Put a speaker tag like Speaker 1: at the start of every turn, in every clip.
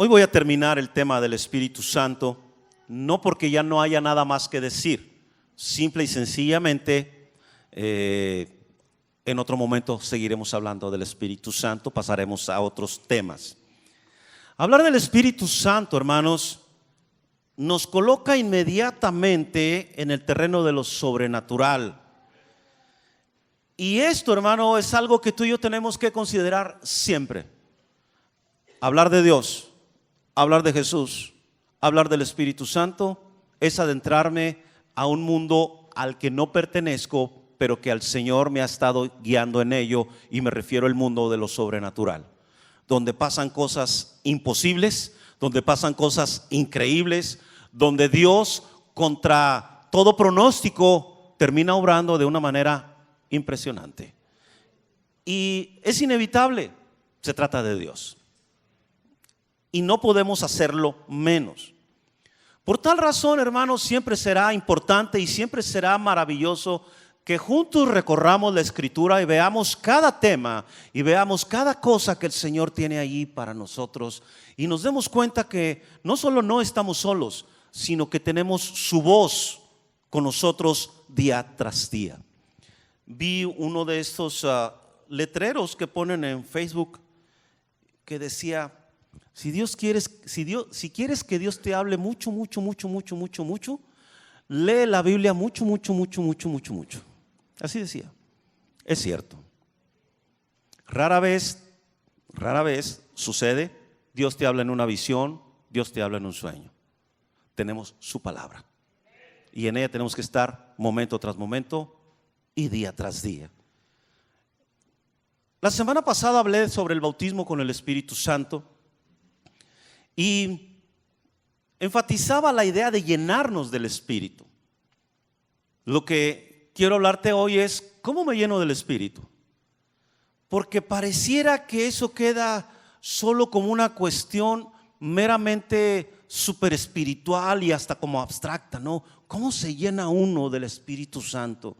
Speaker 1: Hoy voy a terminar el tema del Espíritu Santo, no porque ya no haya nada más que decir, simple y sencillamente en otro momento seguiremos hablando del Espíritu Santo, pasaremos a otros temas. Hablar del Espíritu Santo, hermanos, nos coloca inmediatamente en el terreno de lo sobrenatural. Y esto, hermano, es algo que tú y yo tenemos que considerar siempre. Hablar de Dios, hablar de Jesús, hablar del Espíritu Santo es adentrarme a un mundo al que no pertenezco, pero que al Señor me ha estado guiando en ello, y me refiero al mundo de lo sobrenatural, donde pasan cosas imposibles, donde pasan cosas increíbles, donde Dios, contra todo pronóstico, termina obrando de una manera impresionante. Y es inevitable, se trata de Dios. Y no podemos hacerlo menos. Por tal razón, hermanos, siempre será importante y siempre será maravilloso que juntos recorramos la Escritura y veamos cada tema y veamos cada cosa que el Señor tiene allí para nosotros, y nos demos cuenta que no solo no estamos solos, sino que tenemos su voz con nosotros día tras día. Vi uno de estos letreros que ponen en Facebook que decía: si quieres que Dios te hable mucho, lee la Biblia mucho. Así decía. Es cierto. Rara vez sucede. Dios te habla en una visión, Dios te habla en un sueño. Tenemos su palabra y en ella tenemos que estar momento tras momento y día tras día. La semana pasada hablé sobre el bautismo con el Espíritu Santo y enfatizaba la idea de llenarnos del Espíritu. Lo que quiero hablarte hoy es ¿cómo me lleno del Espíritu? Porque pareciera que eso queda solo como una cuestión meramente super espiritual y hasta como abstracta, ¿no? ¿Cómo se llena uno del Espíritu Santo?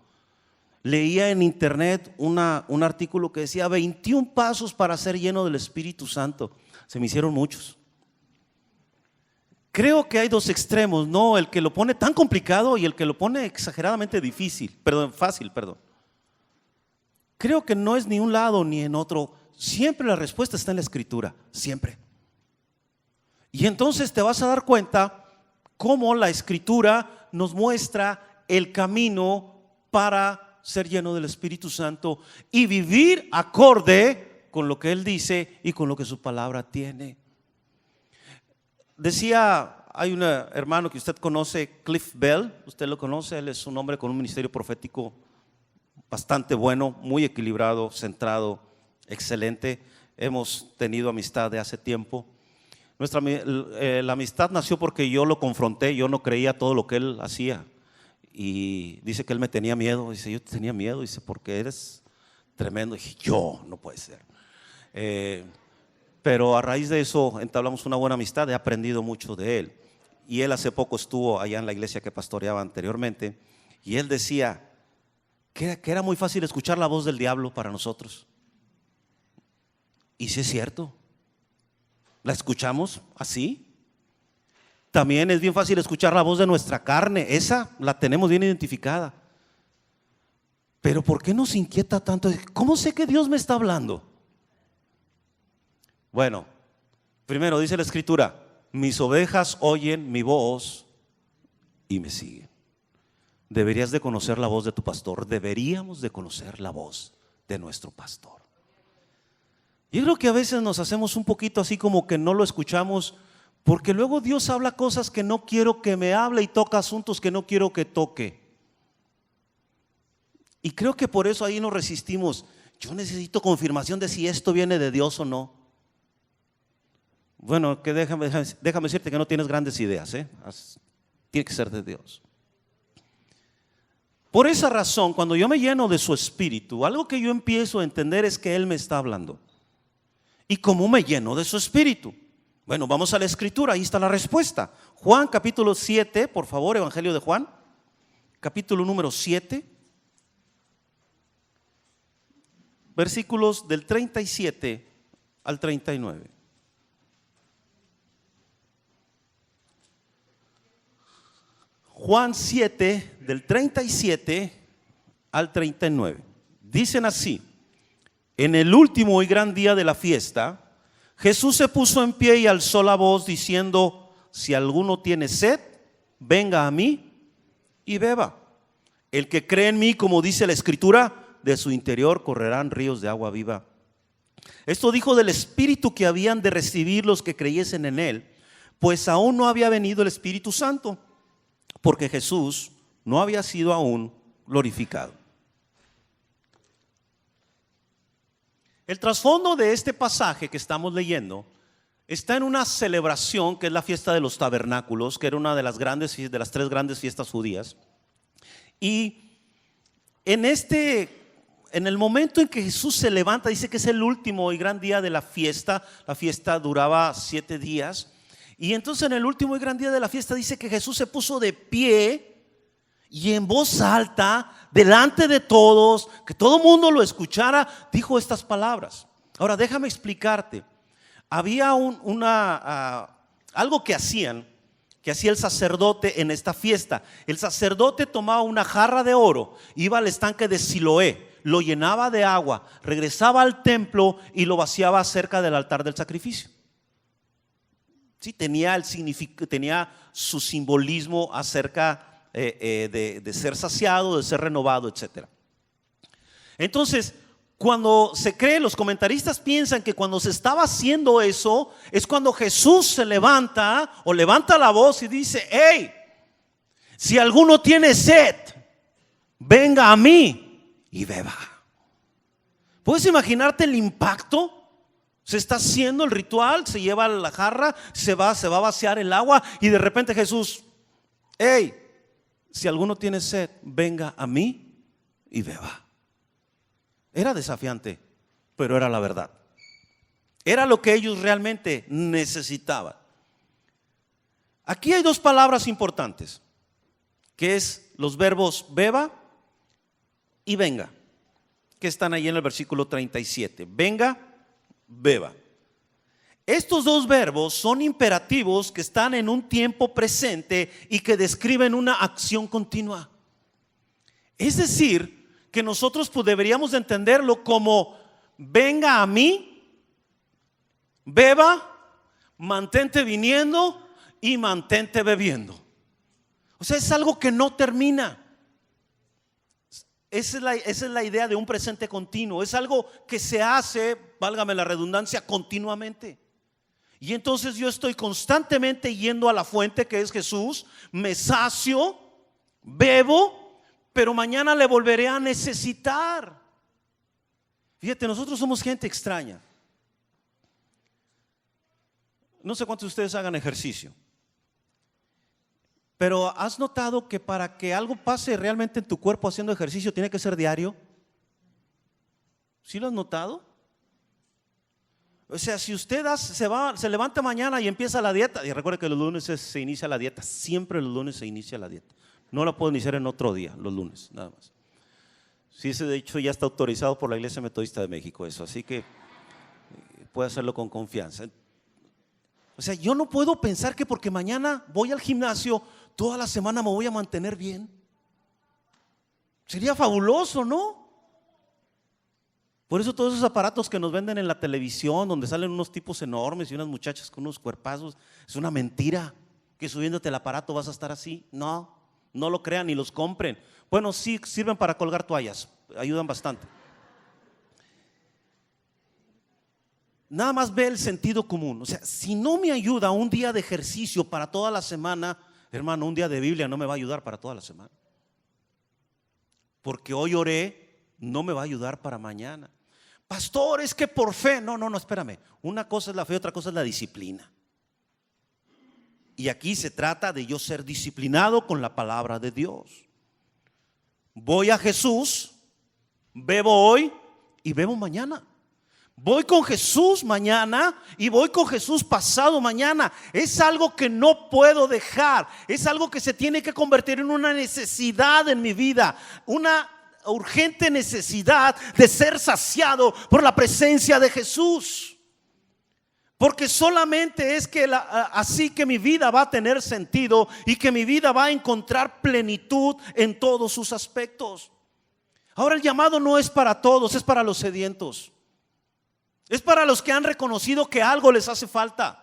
Speaker 1: Leía en internet un artículo que decía 21 pasos para ser lleno del Espíritu Santo. Se me hicieron muchos. Creo que hay dos extremos, ¿no? El que lo pone tan complicado y el que lo pone exageradamente fácil. Creo que no es ni un lado ni en otro. Siempre la respuesta está en la Escritura, siempre. Y entonces te vas a dar cuenta cómo la Escritura nos muestra el camino para ser lleno del Espíritu Santo y vivir acorde con lo que Él dice y con lo que su palabra tiene. Decía, hay un hermano que usted conoce, Cliff Bell, usted lo conoce, él es un hombre con un ministerio profético bastante bueno, muy equilibrado, centrado, excelente. Hemos tenido amistad de hace tiempo. La amistad nació porque yo lo confronté, yo no creía todo lo que él hacía. Y dice que él me tenía miedo. Dice, yo te tenía miedo. Dice, porque eres tremendo. Y dije, no puede ser. Pero a raíz de eso entablamos una buena amistad. He aprendido mucho de él. Y él hace poco estuvo allá en la iglesia que pastoreaba anteriormente. Y él decía que era muy fácil escuchar la voz del diablo para nosotros. Y sí es cierto. ¿La escuchamos así? También es bien fácil escuchar la voz de nuestra carne. Esa la tenemos bien identificada. Pero ¿por qué nos inquieta tanto? ¿Cómo sé que Dios me está hablando? Bueno, primero dice la Escritura: mis ovejas oyen mi voz y me siguen. Deberías de conocer la voz de tu pastor. Deberíamos de conocer la voz de nuestro pastor. Yo creo que a veces nos hacemos un poquito así como que no lo escuchamos, porque luego Dios habla cosas que no quiero que me hable y toca asuntos que no quiero que toque. Y creo que por eso ahí nos resistimos. Yo necesito confirmación de si esto viene de Dios o no. Bueno, que déjame decirte que no tienes grandes ideas, tiene que ser de Dios. Por esa razón, cuando yo me lleno de su Espíritu, algo que yo empiezo a entender es que Él me está hablando. ¿Y cómo me lleno de su Espíritu? Bueno, vamos a la Escritura, ahí está la respuesta. Juan capítulo 7, por favor, Evangelio de Juan, capítulo número 7, versículos del 37 al 39. Juan 7, del 37 al 39. Dicen así: en el último y gran día de la fiesta, Jesús se puso en pie y alzó la voz diciendo: si alguno tiene sed, venga a mí y beba. El que cree en mí, como dice la Escritura, de su interior correrán ríos de agua viva. Esto dijo del Espíritu que habían de recibir los que creyesen en él, pues aún no había venido el Espíritu Santo, porque Jesús no había sido aún glorificado. El trasfondo de este pasaje que estamos leyendo está en una celebración que es la fiesta de los tabernáculos, que era una de las tres grandes fiestas judías. Y en el momento en que Jesús se levanta, dice que es el último y gran día de la fiesta duraba 7 días. Y entonces en el último y gran día de la fiesta dice que Jesús se puso de pie y en voz alta, delante de todos, que todo el mundo lo escuchara, dijo estas palabras. Ahora déjame explicarte. Había algo que hacía el sacerdote en esta fiesta. El sacerdote tomaba una jarra de oro, iba al estanque de Siloé, lo llenaba de agua, regresaba al templo y lo vaciaba cerca del altar del sacrificio. Sí, tenía su simbolismo acerca de ser saciado, de ser renovado, etc. Entonces, cuando se cree, los comentaristas piensan que cuando se estaba haciendo eso es cuando Jesús se levanta o levanta la voz y dice: hey, si alguno tiene sed, venga a mí y beba. ¿Puedes imaginarte el impacto? Se está haciendo el ritual, se lleva la jarra, se va a vaciar el agua y de repente Jesús: hey, si alguno tiene sed, venga a mí y beba. Era desafiante, pero era la verdad. Era lo que ellos realmente necesitaban. Aquí hay 2 palabras importantes, que es los verbos beba y venga, que están ahí en el versículo 37. Venga, beba. Estos 2 verbos son imperativos que están en un tiempo presente y que describen una acción continua. Es decir, que nosotros deberíamos de entenderlo como: venga a mí, beba, mantente viniendo y mantente bebiendo. O sea, es algo que no termina. Esa es la idea de un presente continuo. Es algo que se hace, válgame la redundancia, continuamente. Y entonces yo estoy constantemente yendo a la fuente, que es Jesús, me sacio, bebo, pero mañana le volveré a necesitar. Fíjate, nosotros somos gente extraña. No sé cuántos de ustedes hagan ejercicio, pero ¿has notado que para que algo pase realmente en tu cuerpo haciendo ejercicio tiene que ser diario? ¿Sí lo has notado? O sea, si usted se levanta mañana y empieza la dieta, y recuerde que los lunes se inicia la dieta, siempre los lunes se inicia la dieta. No la puedo iniciar en otro día, los lunes, nada más. Sí, ese de hecho ya está autorizado por la Iglesia Metodista de México eso, así que puede hacerlo con confianza. O sea, yo no puedo pensar que porque mañana voy al gimnasio, toda la semana me voy a mantener bien. Sería fabuloso, ¿no? Por eso todos esos aparatos que nos venden en la televisión, donde salen unos tipos enormes y unas muchachas con unos cuerpazos, es una mentira que subiéndote el aparato vas a estar así. No lo crean ni los compren. Bueno, sí sirven para colgar toallas, ayudan bastante. Nada más ve el sentido común. O sea, si no me ayuda un día de ejercicio para toda la semana, hermano, un día de Biblia no me va a ayudar para toda la semana. Porque hoy oré, no me va a ayudar para mañana. Pastor, es que por fe. No, espérame. Una cosa es la fe, otra cosa es la disciplina. Y aquí se trata de yo ser disciplinado con la palabra de Dios. Voy a Jesús, bebo hoy y bebo mañana. Voy con Jesús mañana y voy con Jesús pasado mañana. Es algo que no puedo dejar. Es algo que se tiene que convertir en una necesidad en mi vida. Una urgente necesidad de ser saciado por la presencia de Jesús. Porque solamente es que así que mi vida va a tener sentido y que mi vida va a encontrar plenitud en todos sus aspectos. Ahora el llamado no es para todos, es para los sedientos. Es para los que han reconocido que algo les hace falta.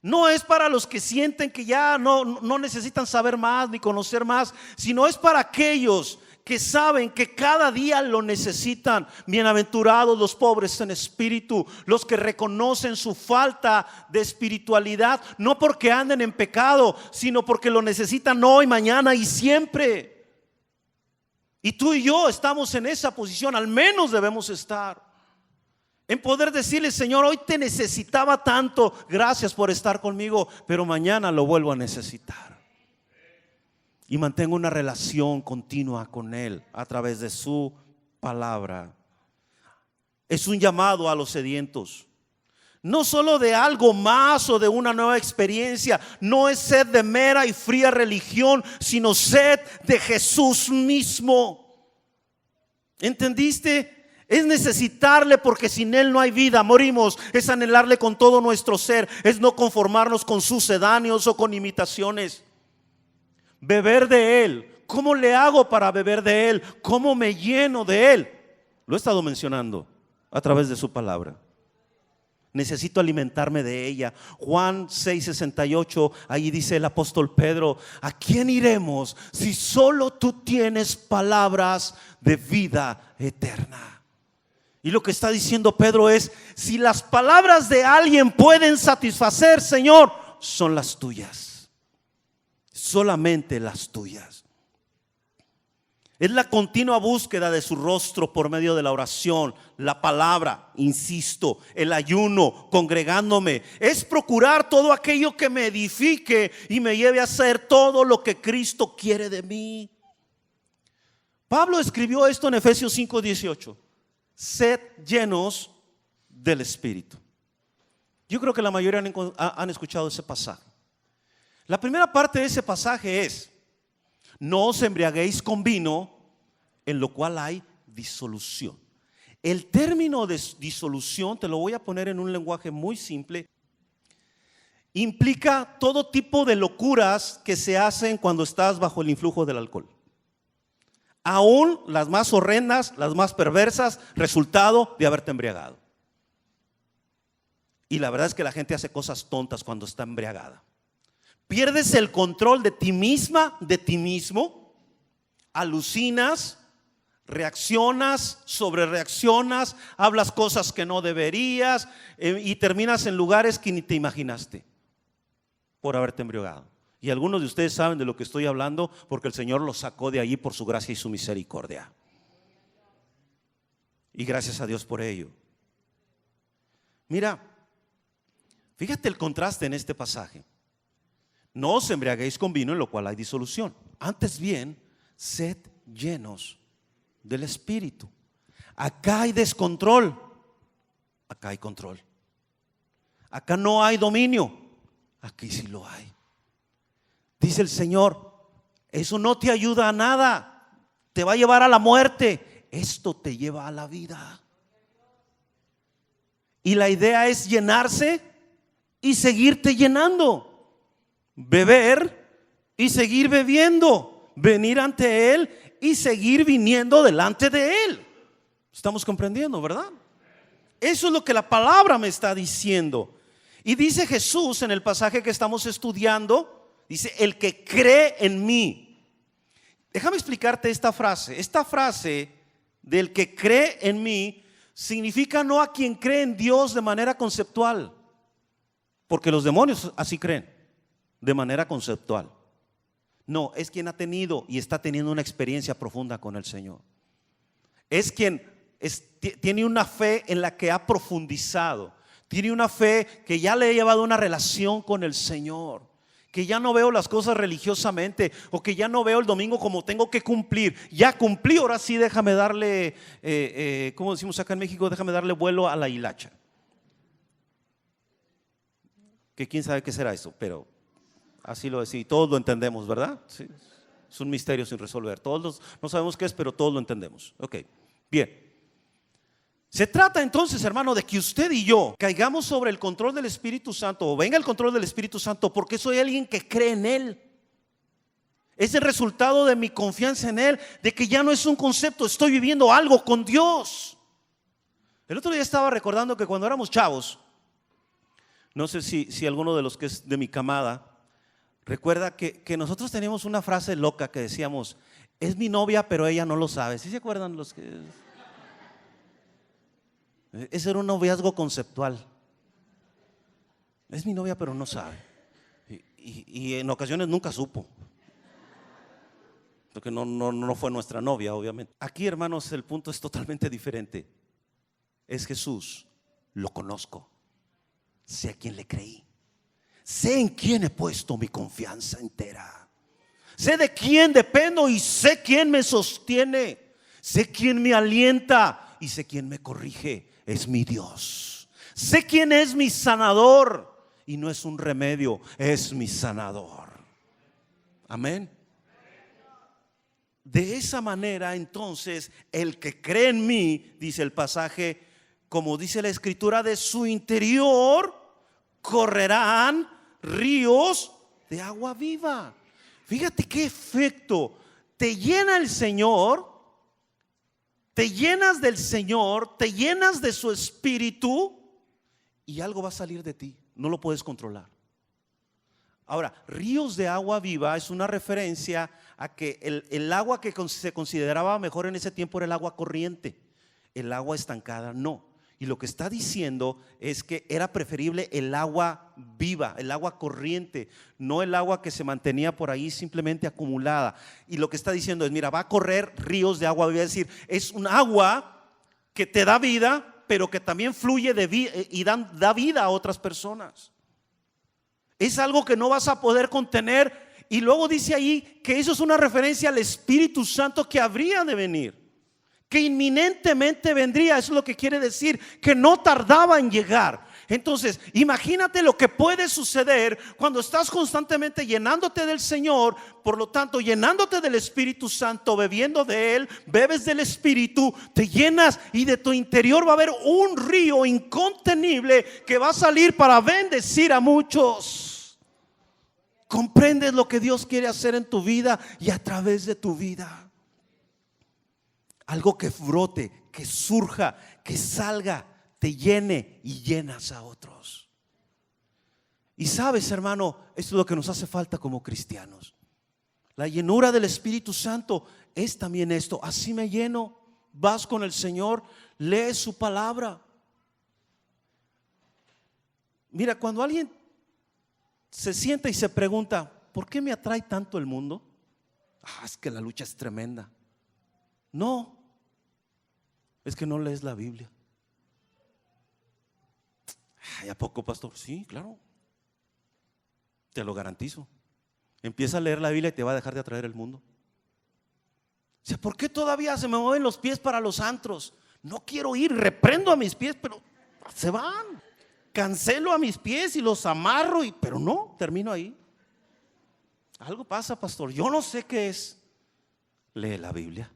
Speaker 1: No es para los que sienten que ya no necesitan saber más ni conocer más, sino es para aquellos que saben que cada día lo necesitan. Bienaventurados los pobres en espíritu, los que reconocen su falta de espiritualidad, no porque anden en pecado, sino porque lo necesitan hoy, mañana y siempre. Y tú y yo estamos en esa posición, al menos debemos estar, en poder decirle: Señor, hoy te necesitaba tanto, gracias por estar conmigo, pero mañana lo vuelvo a necesitar. Y mantengo una relación continua con Él a través de su palabra. Es un llamado a los sedientos, no solo de algo más o de una nueva experiencia. No es sed de mera y fría religión, sino sed de Jesús mismo. ¿Entendiste? Es necesitarle, porque sin Él no hay vida, morimos. Es anhelarle con todo nuestro ser, es no conformarnos con sucedáneos o con imitaciones. Beber de Él. ¿Cómo le hago para beber de Él? ¿Cómo me lleno de Él? Lo he estado mencionando a través de su palabra. Necesito alimentarme de ella. Juan 6:68, ahí dice el apóstol Pedro: ¿a quién iremos si solo tú tienes palabras de vida eterna? Y lo que está diciendo Pedro es: si las palabras de alguien pueden satisfacer, Señor, son las tuyas. Solamente las tuyas. Es la continua búsqueda de su rostro por medio de la oración, la palabra, insisto, el ayuno, congregándome. Es procurar todo aquello que me edifique y me lleve a hacer todo lo que Cristo quiere de mí. Pablo escribió esto en Efesios 5:18: sed llenos del Espíritu. Yo creo que la mayoría han escuchado ese pasaje. La primera parte de ese pasaje es: no os embriaguéis con vino, en lo cual hay disolución. El término de disolución, te lo voy a poner en un lenguaje muy simple, implica todo tipo de locuras que se hacen cuando estás bajo el influjo del alcohol. Aún las más horrendas, las más perversas, resultado de haberte embriagado. Y la verdad es que la gente hace cosas tontas cuando está embriagada. Pierdes el control de ti misma, de ti mismo, alucinas, reaccionas, sobrereaccionas, hablas cosas que no deberías, y terminas en lugares que ni te imaginaste por haberte embriagado. Y algunos de ustedes saben de lo que estoy hablando, porque el Señor los sacó de allí por su gracia y su misericordia. Y gracias a Dios por ello. Mira, fíjate el contraste en este pasaje. No os embriaguéis con vino, en lo cual hay disolución. Antes bien, sed llenos del Espíritu. Acá hay descontrol, acá hay control. Acá no hay dominio, aquí sí lo hay. Dice el Señor: eso no te ayuda a nada, te va a llevar a la muerte. Esto te lleva a la vida. Y la idea es llenarse y seguirte llenando. Beber y seguir bebiendo, venir ante Él y seguir viniendo delante de Él. Estamos comprendiendo, ¿verdad? Eso es lo que la palabra me está diciendo. Y dice Jesús en el pasaje que estamos estudiando, dice: el que cree en mí. Déjame explicarte esta frase. Esta frase del que cree en mí significa no a quien cree en Dios de manera conceptual, porque los demonios así creen, de manera conceptual. No, es quien ha tenido y está teniendo una experiencia profunda con el Señor. Es quien tiene una fe en la que ha profundizado. Tiene una fe que ya le ha llevado una relación con el Señor. Que ya no veo las cosas religiosamente, o que ya no veo el domingo como tengo que cumplir. Ya cumplí, ahora sí déjame darle, ¿cómo decimos acá en México? Déjame darle vuelo a la hilacha. Que quién sabe qué será eso, pero así lo decía, todos lo entendemos, ¿verdad? Sí. Es un misterio sin resolver. Todos no sabemos qué es, pero todos lo entendemos. Ok, bien. Se trata entonces, hermano, de que usted y yo caigamos sobre el control del Espíritu Santo, o venga el control del Espíritu Santo, porque soy alguien que cree en Él. Es el resultado de mi confianza en Él, de que ya no es un concepto, estoy viviendo algo con Dios. El otro día estaba recordando que cuando éramos chavos, no sé si alguno de los que es de mi camada recuerda que nosotros teníamos una frase loca que decíamos: es mi novia pero ella no lo sabe. ¿Sí se acuerdan los que? Ese era un noviazgo conceptual. Es mi novia pero no sabe. Y en ocasiones nunca supo, porque no fue nuestra novia, obviamente. Aquí, hermanos, el punto es totalmente diferente. Es Jesús, lo conozco, sé a quién le creí, sé en quién he puesto mi confianza entera, sé de quién dependo y sé quién me sostiene, sé quién me alienta y sé quién me corrige. Es mi Dios. Sé quién es mi sanador y no es un remedio, es mi sanador. Amén. De esa manera, entonces, el que cree en mí, dice el pasaje, como dice la Escritura, de su interior correrán ríos de agua viva. Fíjate qué efecto. Te llena el Señor, te llenas del Señor, te llenas de su Espíritu y algo va a salir de ti. No lo puedes controlar. Ahora, ríos de agua viva es una referencia a que el agua que se consideraba mejor en ese tiempo era el agua corriente. El agua estancada no. Y lo que está diciendo es que era preferible el agua viva, el agua corriente, no el agua que se mantenía por ahí simplemente acumulada. Y lo que está diciendo es: mira, va a correr ríos de agua viva. Es decir, es un agua que te da vida, pero que también fluye y da vida a otras personas. Es algo que no vas a poder contener. Y luego dice ahí que eso es una referencia al Espíritu Santo que habría de venir, que inminentemente vendría. Eso es lo que quiere decir, que no tardaba en llegar. Entonces, imagínate lo que puede suceder cuando estás constantemente llenándote del Señor, por lo tanto, llenándote del Espíritu Santo, bebiendo de Él, bebes del Espíritu, te llenas y de tu interior va a haber un río incontenible que va a salir para bendecir a muchos. ¿Comprendes lo que Dios quiere hacer en tu vida y a través de tu vida? Algo que brote, que surja, que salga, te llene y llenas a otros. Y sabes, hermano, esto es lo que nos hace falta como cristianos. La llenura del Espíritu Santo es también esto. Así me lleno. Vas con el Señor, lees su palabra. Mira, cuando alguien se sienta y se pregunta: ¿por qué me atrae tanto el mundo? Es que la lucha es tremenda. No, es que no lees la Biblia. ¿A poco, pastor? Sí, claro, te lo garantizo. Empieza a leer la Biblia y te va a dejar de atraer el mundo. O sea, ¿por qué todavía se me mueven los pies para los antros? No quiero ir, reprendo a mis pies, pero se van. Cancelo a mis pies y los amarro, pero no, termino ahí. Algo pasa, pastor, yo no sé qué es. Lee la Biblia,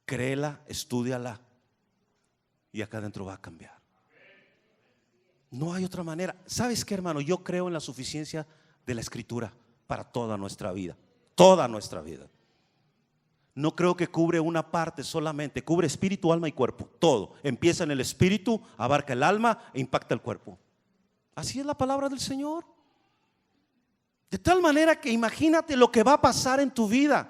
Speaker 1: créela, estúdiala y acá adentro va a cambiar. No hay otra manera. ¿Sabes qué, hermano? Yo creo en la suficiencia de la Escritura para toda nuestra vida. Toda nuestra vida. No creo que cubre una parte solamente, cubre espíritu, alma y cuerpo, todo. Empieza en el espíritu, abarca el alma e impacta el cuerpo. Así es la palabra del Señor. De tal manera que imagínate lo que va a pasar en tu vida.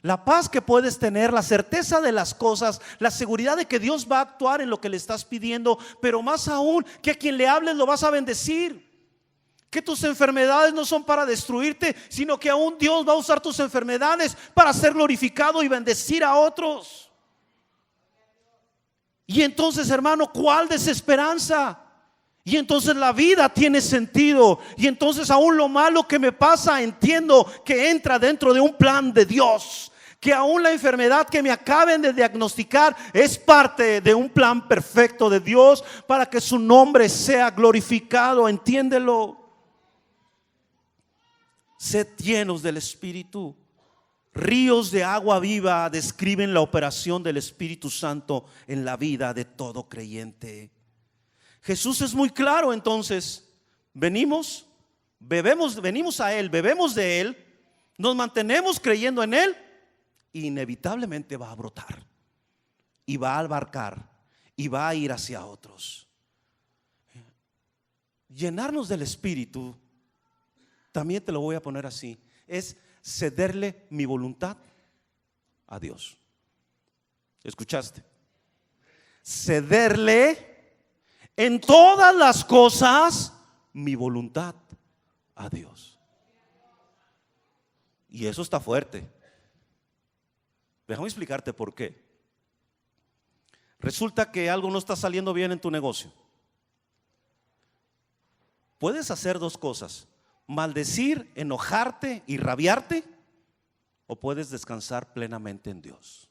Speaker 1: La paz que puedes tener, la certeza de las cosas, la seguridad de que Dios va a actuar en lo que le estás pidiendo, pero más aún que a quien le hables lo vas a bendecir. Que tus enfermedades no son para destruirte, sino que aún Dios va a usar tus enfermedades para ser glorificado y bendecir a otros. Y entonces, hermano, ¿cuál desesperanza? Y entonces la vida tiene sentido. Y entonces aún lo malo que me pasa, entiendo que entra dentro de un plan de Dios. Que aún la enfermedad que me acaben de diagnosticar es parte de un plan perfecto de Dios para que su nombre sea glorificado. Entiéndelo. Sed llenos del Espíritu, ríos de agua viva describen la operación del Espíritu Santo en la vida de todo creyente. Jesús es muy claro entonces. Venimos a Él, bebemos de Él, nos mantenemos creyendo en Él, e inevitablemente va a brotar y va a abarcar y va a ir hacia otros. Llenarnos del Espíritu, también te lo voy a poner así, es cederle mi voluntad a Dios. ¿Escuchaste? Cederle en todas las cosas mi voluntad a Dios. Y eso está fuerte. Déjame explicarte por qué. Resulta que algo no está saliendo bien en tu negocio. Puedes hacer dos cosas: maldecir, enojarte y rabiarte, o puedes descansar plenamente en Dios.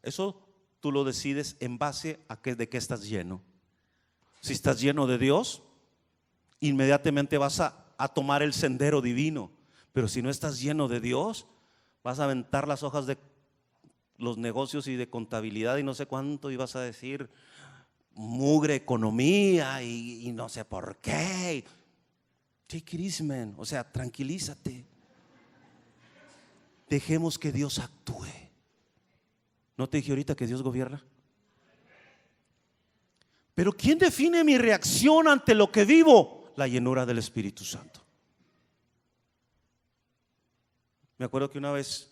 Speaker 1: Eso tú lo decides en base a de qué estás lleno. Si estás lleno de Dios, inmediatamente vas a tomar el sendero divino. Pero si no estás lleno de Dios, vas a aventar las hojas de los negocios y de contabilidad y no sé cuánto, y vas a decir mugre economía y no sé por qué. Take it easy, man. O sea, tranquilízate. Dejemos que Dios actúe. ¿No te dije ahorita que Dios gobierna? Pero ¿quién define mi reacción ante lo que vivo? La llenura del Espíritu Santo. Me acuerdo que una vez,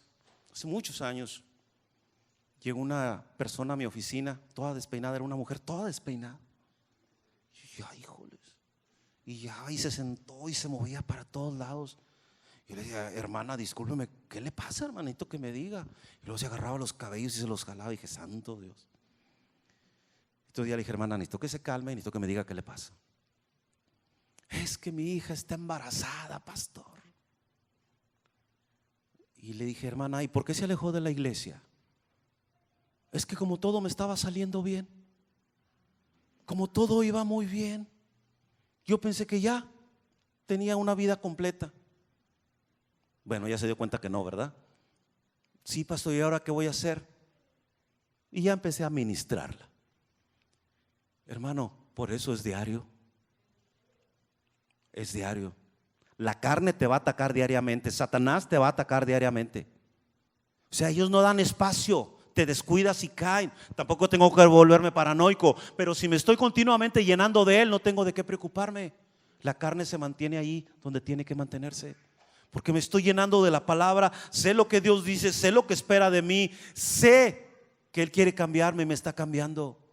Speaker 1: hace muchos años, llegó una persona a mi oficina, toda despeinada, era una mujer toda despeinada. Y ya, híjoles. Y se sentó y se movía para todos lados. Yo le decía: hermana, discúlpeme, ¿qué le pasa, hermanito? Que me diga. Y luego se agarraba los cabellos y se los jalaba. Y dije: santo Dios. Entonces ya le dije: hermana, necesito que se calme y necesito que me diga qué le pasa. Es que mi hija está embarazada, pastor. Y le dije: hermana, ¿y por qué se alejó de la iglesia? Es que como todo me estaba saliendo bien, como todo iba muy bien, yo pensé que ya tenía una vida completa. Bueno, ya se dio cuenta que no, ¿verdad? Sí, pastor, ¿y ahora qué voy a hacer? Y ya empecé a ministrarla. Hermano, por eso es diario. Es diario. La carne te va a atacar diariamente, Satanás te va a atacar diariamente. O sea, ellos no dan espacio. Te descuidas y caen. Tampoco tengo que volverme paranoico, pero si me estoy continuamente llenando de él, no tengo de qué preocuparme. La carne se mantiene ahí donde tiene que mantenerse, porque me estoy llenando de la palabra. Sé lo que Dios dice, sé lo que espera de mí, sé que Él quiere cambiarme y me está cambiando.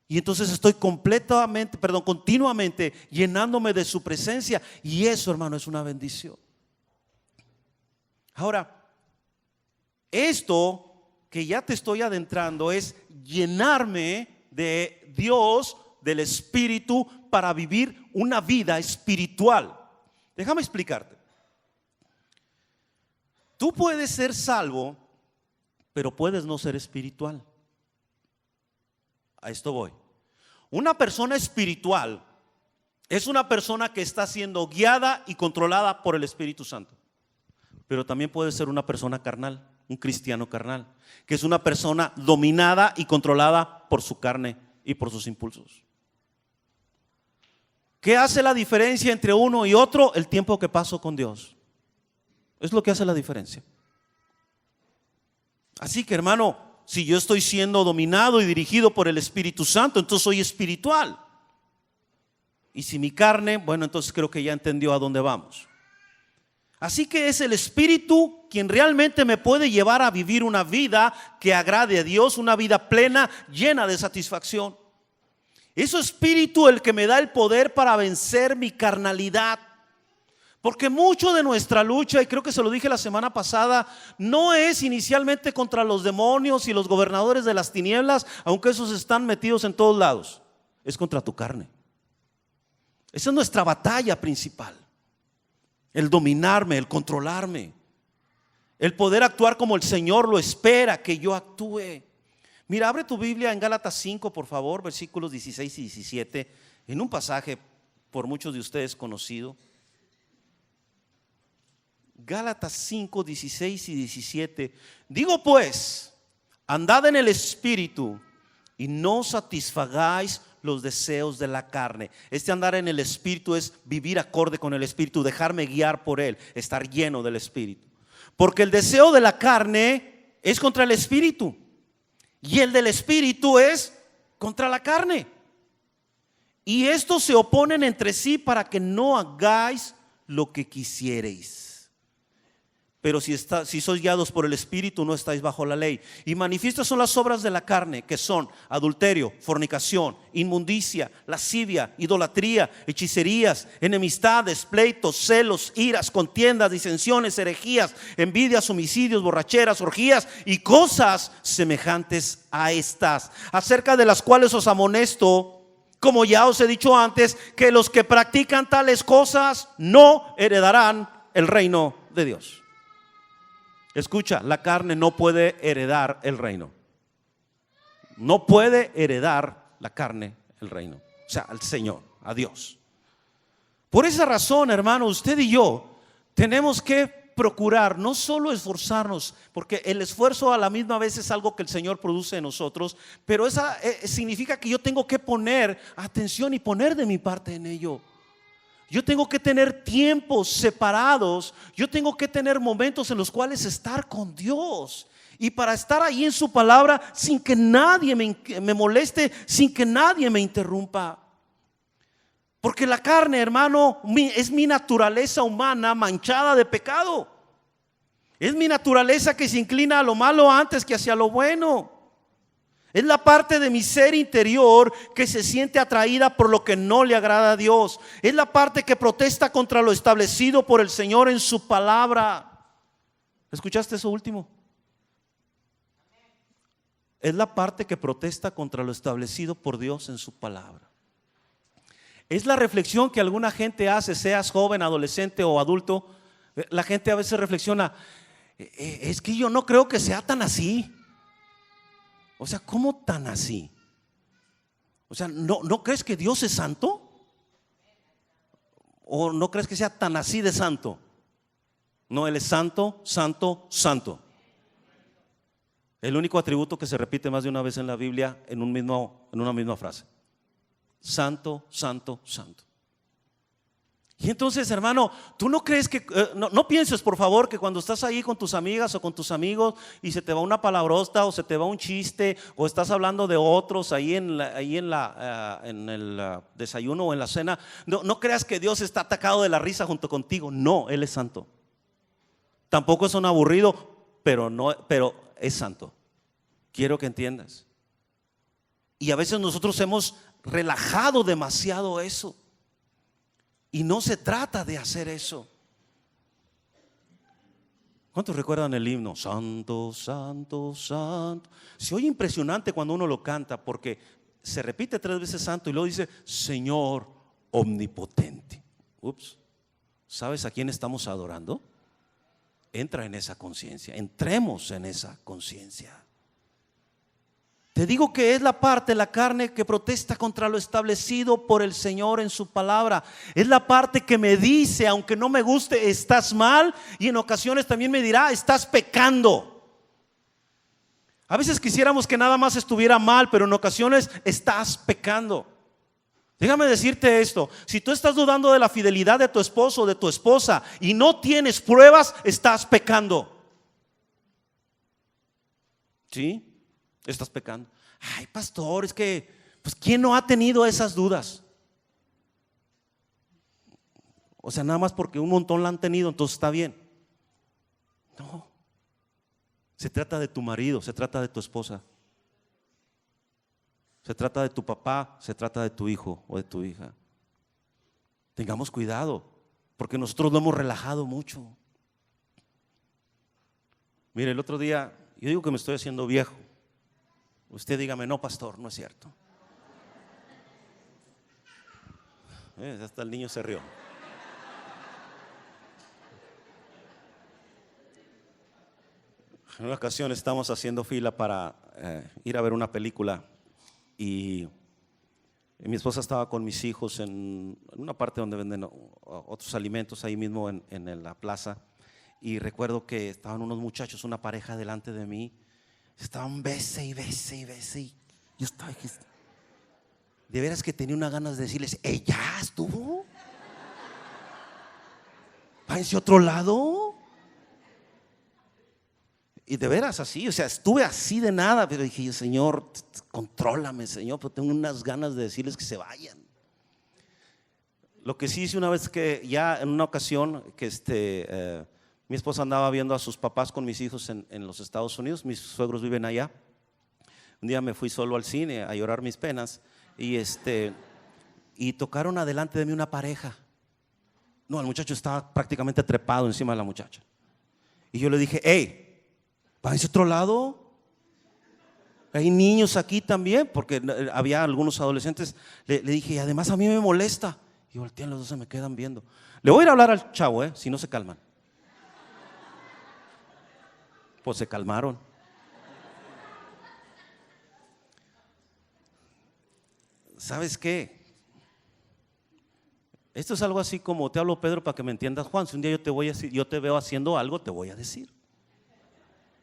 Speaker 1: Y entonces estoy continuamente llenándome de su presencia, y eso, hermano, es una bendición. Ahora, esto que ya te estoy adentrando es llenarme de Dios, del Espíritu, para vivir una vida espiritual. Déjame explicarte. Tú puedes ser salvo, pero puedes no ser espiritual. A esto voy. Una persona espiritual es una persona que está siendo guiada y controlada por el Espíritu Santo. Pero también puede ser una persona carnal, un cristiano carnal, que es una persona dominada y controlada por su carne y por sus impulsos. ¿Qué hace la diferencia entre uno y otro? El tiempo que paso con Dios. Es lo que hace la diferencia. Así que, hermano, si yo estoy siendo dominado y dirigido por el Espíritu Santo, entonces soy espiritual. Y si mi carne, bueno, entonces creo que ya entendió a dónde vamos. Así que es el Espíritu quien realmente me puede llevar a vivir una vida que agrade a Dios, una vida plena, llena de satisfacción. Es su Espíritu el que me da el poder para vencer mi carnalidad. Porque mucho de nuestra lucha, y creo que se lo dije la semana pasada, no es inicialmente contra los demonios y los gobernadores de las tinieblas, aunque esos están metidos en todos lados. Es contra tu carne. Esa es nuestra batalla principal. El dominarme, el controlarme, el poder actuar como el Señor lo espera que yo actúe. Mira, abre tu Biblia en Gálatas 5, por favor, versículos 16 y 17, en un pasaje por muchos de ustedes conocido. Gálatas 5, 16 y 17. Digo pues, andad en el Espíritu y no satisfagáis los deseos de la carne. Este andar en el Espíritu es vivir acorde con el Espíritu, dejarme guiar por Él, estar lleno del Espíritu. Porque el deseo de la carne es contra el Espíritu y el del Espíritu es contra la carne. Y estos se oponen entre sí para que no hagáis lo que quisiereis. Pero si sois guiados por el Espíritu, no estáis bajo la ley. Y manifiestas son las obras de la carne, que son adulterio, fornicación, inmundicia, lascivia, idolatría, hechicerías, enemistades, pleitos, celos, iras, contiendas, disensiones, herejías, envidias, homicidios, borracheras, orgías y cosas semejantes a estas, acerca de las cuales os amonesto, como ya os he dicho antes, que los que practican tales cosas no heredarán el reino de Dios. Escucha, la carne no puede heredar el reino. No puede heredar la carne el reino. O sea, al Señor, a Dios. Por esa razón, hermano, usted y yo tenemos que procurar, no solo esforzarnos, porque el esfuerzo a la misma vez es algo que el Señor produce en nosotros, pero esa significa que yo tengo que poner atención y poner de mi parte en ello. Yo tengo que tener tiempos separados, yo tengo que tener momentos en los cuales estar con Dios. Y para estar ahí en su palabra sin que nadie me moleste, sin que nadie me interrumpa. Porque la carne, hermano, es mi naturaleza humana manchada de pecado. Es mi naturaleza que se inclina a lo malo antes que hacia lo bueno. Es la parte de mi ser interior que se siente atraída por lo que no le agrada a Dios. Es la parte que protesta contra lo establecido por el Señor en su palabra. ¿Escuchaste eso último? Es la parte que protesta contra lo establecido por Dios en su palabra. Es la reflexión que alguna gente hace, seas joven, adolescente o adulto. La gente a veces reflexiona, es que yo no creo que sea tan así. O sea, ¿cómo tan así? O sea, ¿no crees que Dios es santo? ¿O no crees que sea tan así de santo? No, Él es santo, santo, santo. El único atributo que se repite más de una vez en la Biblia en una misma frase. Santo, santo, santo. Y entonces, hermano, tú no crees que, no pienses por favor que cuando estás ahí con tus amigas o con tus amigos y se te va una palabrota o se te va un chiste o estás hablando de otros ahí en el desayuno o en la cena, no creas que Dios está atacado de la risa junto contigo. No, Él es santo. Tampoco es un aburrido, pero es santo. Quiero que entiendas. Y a veces nosotros hemos relajado demasiado eso. Y no se trata de hacer eso. ¿Cuántos recuerdan el himno? Santo, santo, santo. Se oye impresionante cuando uno lo canta porque se repite 3 veces santo y luego dice Señor omnipotente. Ups. ¿Sabes a quién estamos adorando? Entra en esa conciencia. Entremos en esa conciencia. Te digo que es la parte de la carne que protesta contra lo establecido por el Señor en su palabra. Es la parte que me dice, aunque no me guste, estás mal, y en ocasiones también me dirá, estás pecando. A veces quisiéramos que nada más estuviera mal, pero en ocasiones estás pecando. Déjame decirte esto, si tú estás dudando de la fidelidad de tu esposo o de tu esposa y no tienes pruebas, estás pecando. ¿Sí? Estás pecando. Ay, pastor, es que pues ¿quién no ha tenido esas dudas? O sea, nada más porque un montón la han tenido, entonces está bien. No. Se trata de tu marido, se trata de tu esposa. Se trata de tu papá, se trata de tu hijo o de tu hija. Tengamos cuidado, porque nosotros lo hemos relajado mucho. Mire, el otro día, yo digo que me estoy haciendo viejo. Usted dígame, no, pastor, no es cierto. Hasta el niño se rió. En una ocasión estamos haciendo fila para ir a ver una película y mi esposa estaba con mis hijos en una parte donde venden otros alimentos ahí mismo en la plaza. Y recuerdo que estaban unos muchachos, una pareja delante de mí. Estaban bese y bese y bese. Y yo estaba, de veras que tenía unas ganas de decirles: ya estuvo, váyanse a otro lado. Y de veras así, o sea, estuve así de nada. Pero dije: Señor, contrólame, Señor, pero tengo unas ganas de decirles que se vayan. Lo que sí hice una vez, que ya en una ocasión que mi esposa andaba viendo a sus papás con mis hijos en los Estados Unidos. Mis suegros viven allá. Un día me fui solo al cine a llorar mis penas y tocaron adelante de mí una pareja. No, el muchacho estaba prácticamente trepado encima de la muchacha. Y yo le dije: hey, váyanse a otro lado. Hay niños aquí también, porque había algunos adolescentes. Le dije: y además a mí me molesta. Y voltean, los dos se me quedan viendo. Le voy a ir a hablar al chavo, si no se calman. Pues se calmaron. ¿Sabes qué? Esto es algo así como, te hablo, Pedro, para que me entiendas, Juan. Si un día yo te veo haciendo algo, te voy a decir.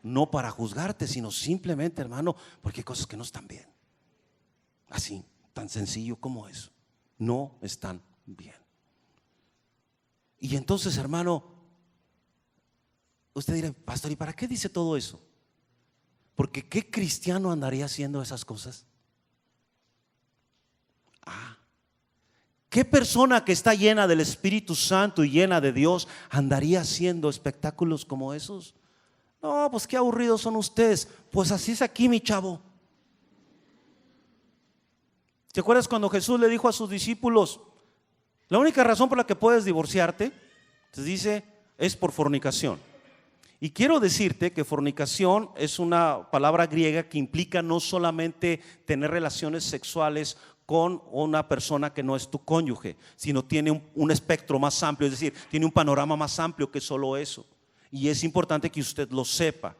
Speaker 1: No para juzgarte, sino simplemente, hermano, porque hay cosas que no están bien. Así, tan sencillo como eso. No están bien. Y entonces, hermano, usted dirá: pastor, ¿y para qué dice todo eso? Porque ¿qué cristiano andaría haciendo esas cosas? ¿Qué persona que está llena del Espíritu Santo y llena de Dios andaría haciendo espectáculos como esos? No, pues qué aburridos son ustedes. Pues así es aquí, mi chavo. ¿Te acuerdas cuando Jesús le dijo a sus discípulos: la única razón por la que puedes divorciarte, te dice, es por fornicación? Y quiero decirte que fornicación es una palabra griega que implica no solamente tener relaciones sexuales con una persona que no es tu cónyuge, sino tiene un espectro más amplio, es decir, tiene un panorama más amplio que solo eso. Y es importante que usted lo sepa.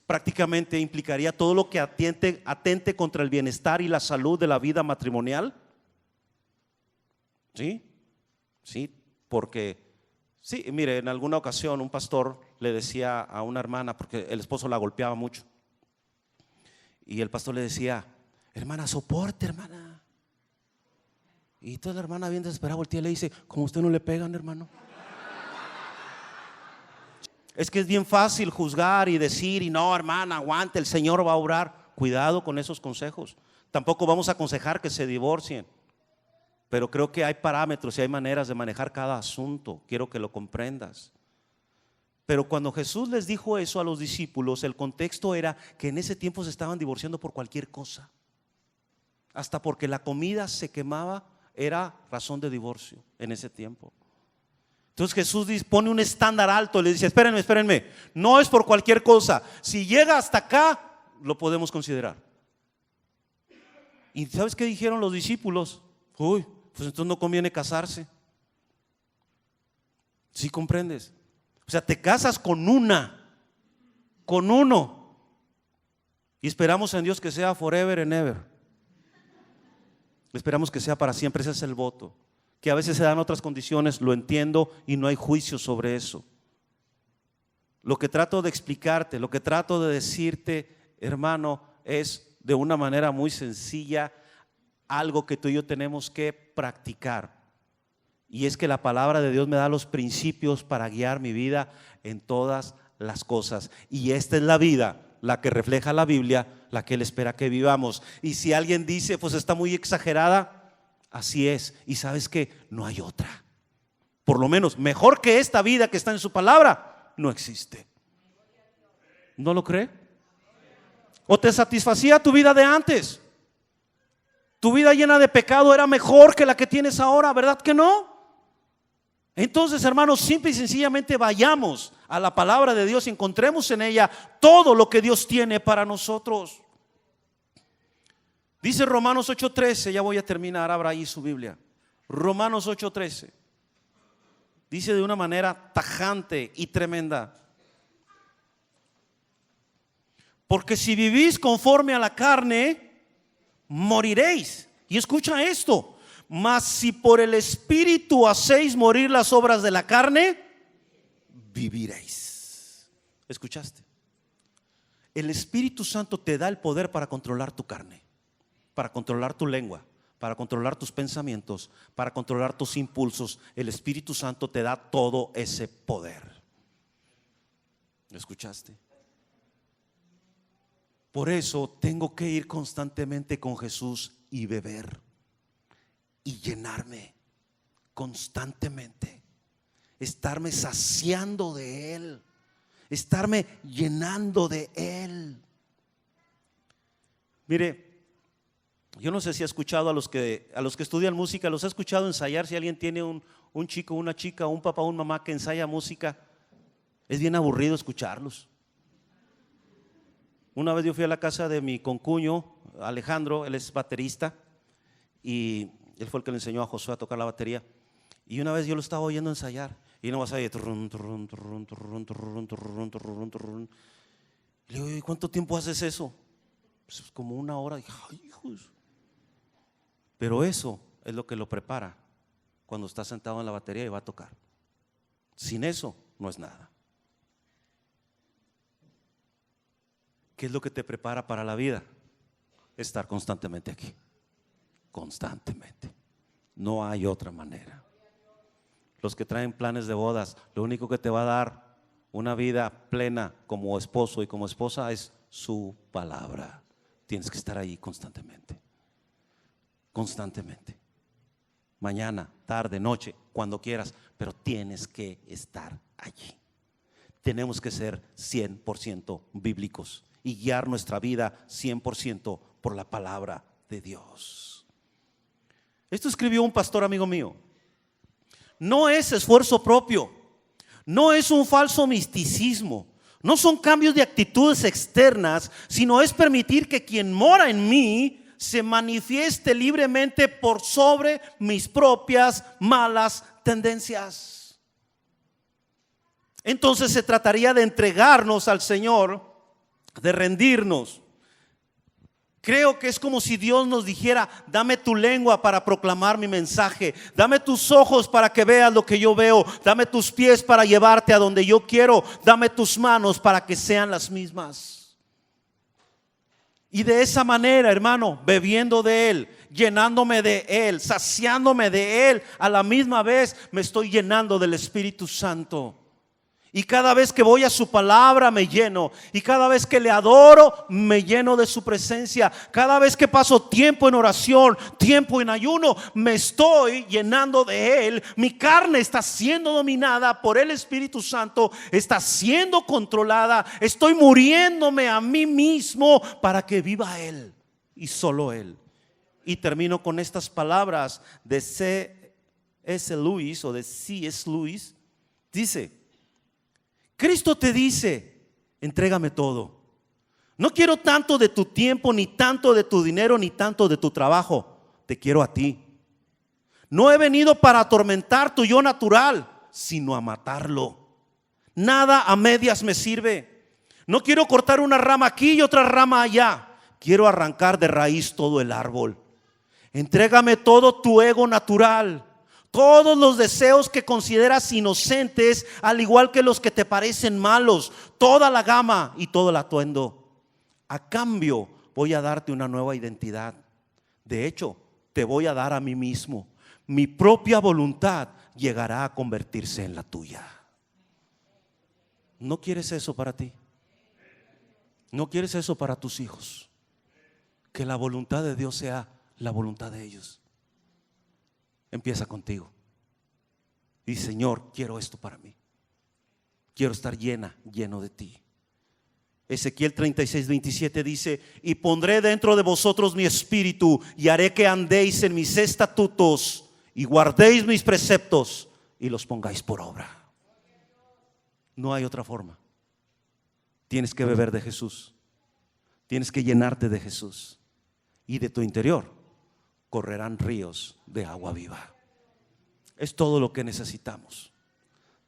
Speaker 1: Prácticamente implicaría todo lo que atente contra el bienestar y la salud de la vida matrimonial. ¿Sí? Sí, porque sí, mire, en alguna ocasión un pastor le decía a una hermana, porque el esposo la golpeaba mucho, y el pastor le decía: hermana, soporte, hermana. Y toda la hermana bien desesperada voltea y le dice: ¿cómo usted no le pegan, hermano? Es que es bien fácil juzgar y decir: y no, hermana, aguante, el Señor va a obrar. Cuidado con esos consejos. Tampoco vamos a aconsejar que se divorcien, pero creo que hay parámetros y hay maneras de manejar cada asunto. Quiero que lo comprendas. Pero cuando Jesús les dijo eso a los discípulos, el contexto era que en ese tiempo se estaban divorciando por cualquier cosa. Hasta porque la comida se quemaba era razón de divorcio en ese tiempo. Entonces Jesús pone un estándar alto, le dice: espérenme, no es por cualquier cosa. Si llega hasta acá, lo podemos considerar. ¿Y sabes qué dijeron los discípulos? Uy, pues entonces no conviene casarse. ¿Sí comprendes? O sea, te casas con uno, y esperamos en Dios que sea forever and ever. Esperamos que sea para siempre. Ese es el voto. Que a veces se dan otras condiciones, lo entiendo, y no hay juicio sobre eso. Lo que trato de explicarte, lo que trato de decirte, hermano, es de una manera muy sencilla algo que tú y yo tenemos que practicar. Y es que la palabra de Dios me da los principios para guiar mi vida en todas las cosas. Y esta es la vida, la que refleja la Biblia, la que Él espera que vivamos. Y si alguien dice: pues está muy exagerada, así es. Y sabes que no hay otra. Por lo menos mejor que esta vida que está en su palabra, no existe. ¿No lo cree? ¿O te satisfacía tu vida de antes? Tu vida llena de pecado era mejor que la que tienes ahora, ¿verdad que no? Entonces, hermanos, simple y sencillamente vayamos a la palabra de Dios y encontremos en ella todo lo que Dios tiene para nosotros. Dice Romanos 8:13, ya voy a terminar, abra ahí su Biblia. Romanos 8:13 dice de una manera tajante y tremenda: porque si vivís conforme a la carne, moriréis. Y escucha esto: mas si por el Espíritu hacéis morir las obras de la carne, viviréis. ¿Escuchaste? El Espíritu Santo te da el poder para controlar tu carne, para controlar tu lengua, para controlar tus pensamientos, para controlar tus impulsos. El Espíritu Santo te da todo ese poder. ¿Escuchaste? Por eso tengo que ir constantemente con Jesús y beber y llenarme constantemente, estarme saciando de Él, estarme llenando de Él. Mire, yo no sé si ha escuchado a los que estudian música, los ha escuchado ensayar. Si alguien tiene un chico, una chica, un papá, una mamá que ensaya música, es bien aburrido escucharlos. Una vez yo fui a la casa de mi concuño Alejandro, él es baterista y él fue el que le enseñó a Josué a tocar la batería. Y una vez yo lo estaba oyendo ensayar y no vas a ir. Le digo, ¿y cuánto tiempo haces eso? Pues como una hora. Ay, hijos. Pero eso es lo que lo prepara cuando está sentado en la batería y va a tocar. Sin eso no es nada. ¿Qué es lo que te prepara para la vida? Estar constantemente aquí. Constantemente. No hay otra manera. Los que traen planes de bodas, lo único que te va a dar una vida plena como esposo y como esposa es su palabra. Tienes que estar ahí constantemente. Constantemente. Mañana, tarde, noche, cuando quieras, pero tienes que estar allí. Tenemos que ser 100% bíblicos y guiar nuestra vida 100% por la palabra de Dios. Esto escribió un pastor amigo mío. No es esfuerzo propio, no es un falso misticismo, no son cambios de actitudes externas, sino es permitir que quien mora en mí se manifieste libremente por sobre mis propias malas tendencias. Entonces se trataría de entregarnos al Señor, de rendirnos. Creo que es como si Dios nos dijera: dame tu lengua para proclamar mi mensaje, dame tus ojos para que veas lo que yo veo, dame tus pies para llevarte a donde yo quiero, dame tus manos para que sean las mismas. Y de esa manera, hermano, bebiendo de Él, llenándome de Él, saciándome de Él, a la misma vez me estoy llenando del Espíritu Santo. Y cada vez que voy a su palabra me lleno. Y cada vez que le adoro me lleno de su presencia. Cada vez que paso tiempo en oración, tiempo en ayuno, me estoy llenando de Él. Mi carne está siendo dominada por el Espíritu Santo. Está siendo controlada. Estoy muriéndome a mí mismo para que viva Él y solo Él. Y termino con estas palabras de C.S. Lewis o de C.S. Lewis. Dice: Cristo te dice: entrégame todo. No quiero tanto de tu tiempo, ni tanto de tu dinero, ni tanto de tu trabajo. Te quiero a ti. No he venido para atormentar tu yo natural, sino a matarlo. Nada a medias me sirve. No quiero cortar una rama aquí y otra rama allá. Quiero arrancar de raíz todo el árbol. Entrégame todo tu ego natural, todos los deseos que consideras inocentes, al igual que los que te parecen malos, toda la gama y todo el atuendo. A cambio voy a darte una nueva identidad. De hecho, te voy a dar a mí mismo. Mi propia voluntad llegará a convertirse en la tuya. ¿No quieres eso para ti? ¿No quieres eso para tus hijos? Que la voluntad de Dios sea la voluntad de ellos. Empieza contigo. Y Señor, quiero esto para mí. Quiero estar lleno de ti. Ezequiel 36:27 dice: y pondré dentro de vosotros mi espíritu, y haré que andéis en mis estatutos, y guardéis mis preceptos, y los pongáis por obra. No hay otra forma. Tienes que beber de Jesús. Tienes que llenarte de Jesús. Y de tu interior correrán ríos de agua viva. Es todo lo que necesitamos.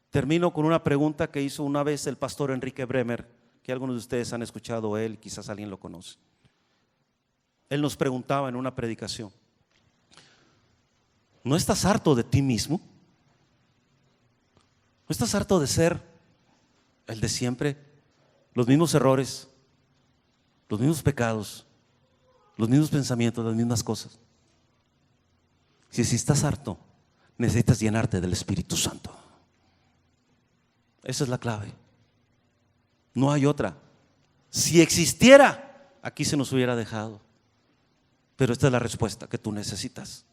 Speaker 1: Termino con una pregunta que hizo una vez el pastor Enrique Bremer, que algunos de ustedes han escuchado él, quizás alguien lo conoce. Él nos preguntaba en una predicación: ¿no estás harto de ti mismo? ¿No estás harto de ser El de siempre, los mismos errores, los mismos pecados, los mismos pensamientos, las mismas cosas. Si estás harto, necesitas llenarte del Espíritu Santo. Esa es la clave. No hay otra. Si existiera, aquí se nos hubiera dejado. Pero esta es la respuesta que tú necesitas.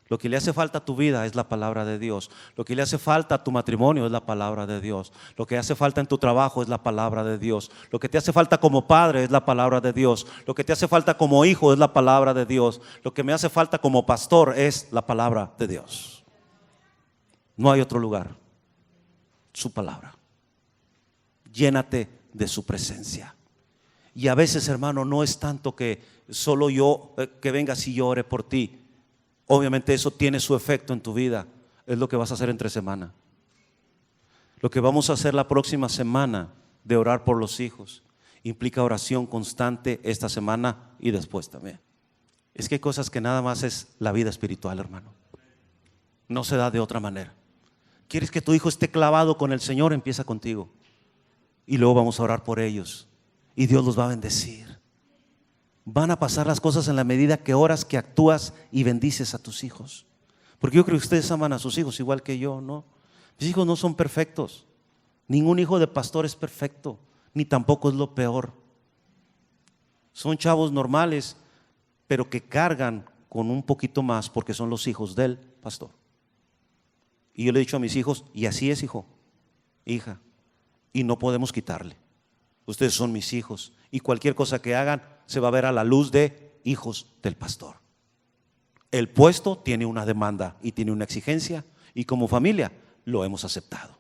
Speaker 1: Lo que le hace falta a tu vida es la palabra de Dios. Lo que le hace falta a tu matrimonio es la palabra de Dios. Lo que hace falta en tu trabajo es la palabra de Dios. Lo que te hace falta como padre es la palabra de Dios. Lo que te hace falta como hijo es la palabra de Dios. Lo que me hace falta como pastor es la palabra de Dios. No hay otro lugar. Su palabra. Llénate de su presencia. Y a veces, hermano, no es tanto que solo yo, que vengas y yo ore por ti. Obviamente eso tiene su efecto en tu vida. Es lo que vas a hacer entre semana. Lo que vamos a hacer la próxima semana de orar por los hijos implica oración constante esta semana y después también. Es que hay cosas que nada más es la vida espiritual, hermano. No se da de otra manera. ¿Quieres que tu hijo esté clavado con el Señor? Empieza contigo. Y luego vamos a orar por ellos. Y Dios los va a bendecir. Van a pasar las cosas en la medida que oras, que actúas y bendices a tus hijos. Porque yo creo que ustedes aman a sus hijos igual que yo, ¿no? Mis hijos no son perfectos. Ningún hijo de pastor es perfecto, ni tampoco es lo peor. Son chavos normales, pero que cargan con un poquito más porque son los hijos del pastor. Y yo le he dicho a mis hijos, y así es, hijo, hija, y no podemos quitarle. Ustedes son mis hijos y cualquier cosa que hagan se va a ver a la luz de hijos del pastor. El puesto tiene una demanda y tiene una exigencia y como familia lo hemos aceptado.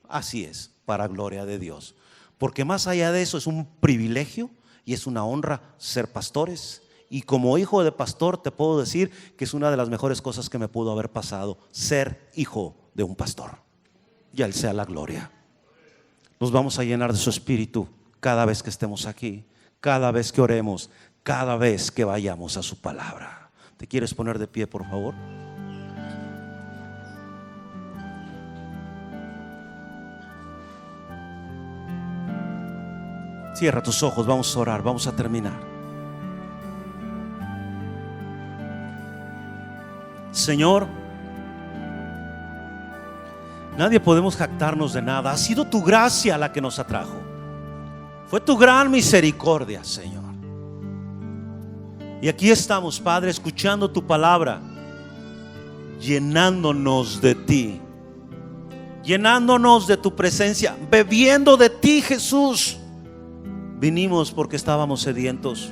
Speaker 1: Así es, para gloria de Dios. Porque más allá de eso es un privilegio y es una honra ser pastores. Y como hijo de pastor te puedo decir que es una de las mejores cosas que me pudo haber pasado, ser hijo de un pastor. Y a Él sea la gloria. Nos vamos a llenar de su espíritu cada vez que estemos aquí, cada vez que oremos, cada vez que vayamos a su palabra. ¿Te quieres poner de pie, por favor? Cierra tus ojos, vamos a orar, vamos a terminar. Señor, nadie podemos jactarnos de nada. Ha sido tu gracia la que nos atrajo. Fue tu gran misericordia, Señor. Y aquí estamos, Padre, escuchando tu palabra, llenándonos de ti, llenándonos de tu presencia, bebiendo de ti, Jesús. Vinimos porque estábamos sedientos.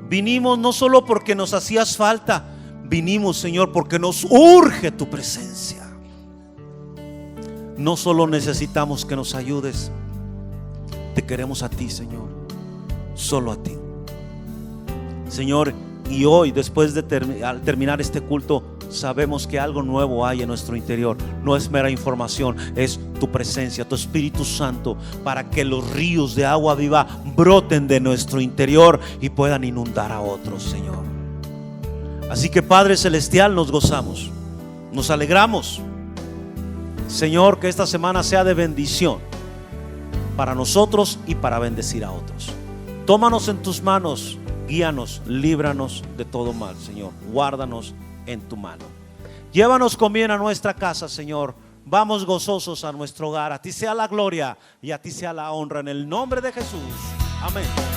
Speaker 1: Vinimos no solo porque nos hacías falta, vinimos, Señor, porque nos urge tu presencia. No solo necesitamos que nos ayudes, te queremos a ti, Señor, solo a ti, Señor. Y hoy, después de al terminar este culto, sabemos que algo nuevo hay en nuestro interior. No es mera información, es tu presencia, tu Espíritu Santo, para que los ríos de agua viva broten de nuestro interior y puedan inundar a otros, Señor. Así que, Padre Celestial, nos gozamos, nos alegramos, Señor, que esta semana sea de bendición para nosotros y para bendecir a otros. Tómanos en tus manos, guíanos, líbranos de todo mal, Señor. Guárdanos en tu mano. Llévanos con bien a nuestra casa, Señor. Vamos gozosos a nuestro hogar. A ti sea la gloria y a ti sea la honra, en el nombre de Jesús. Amén.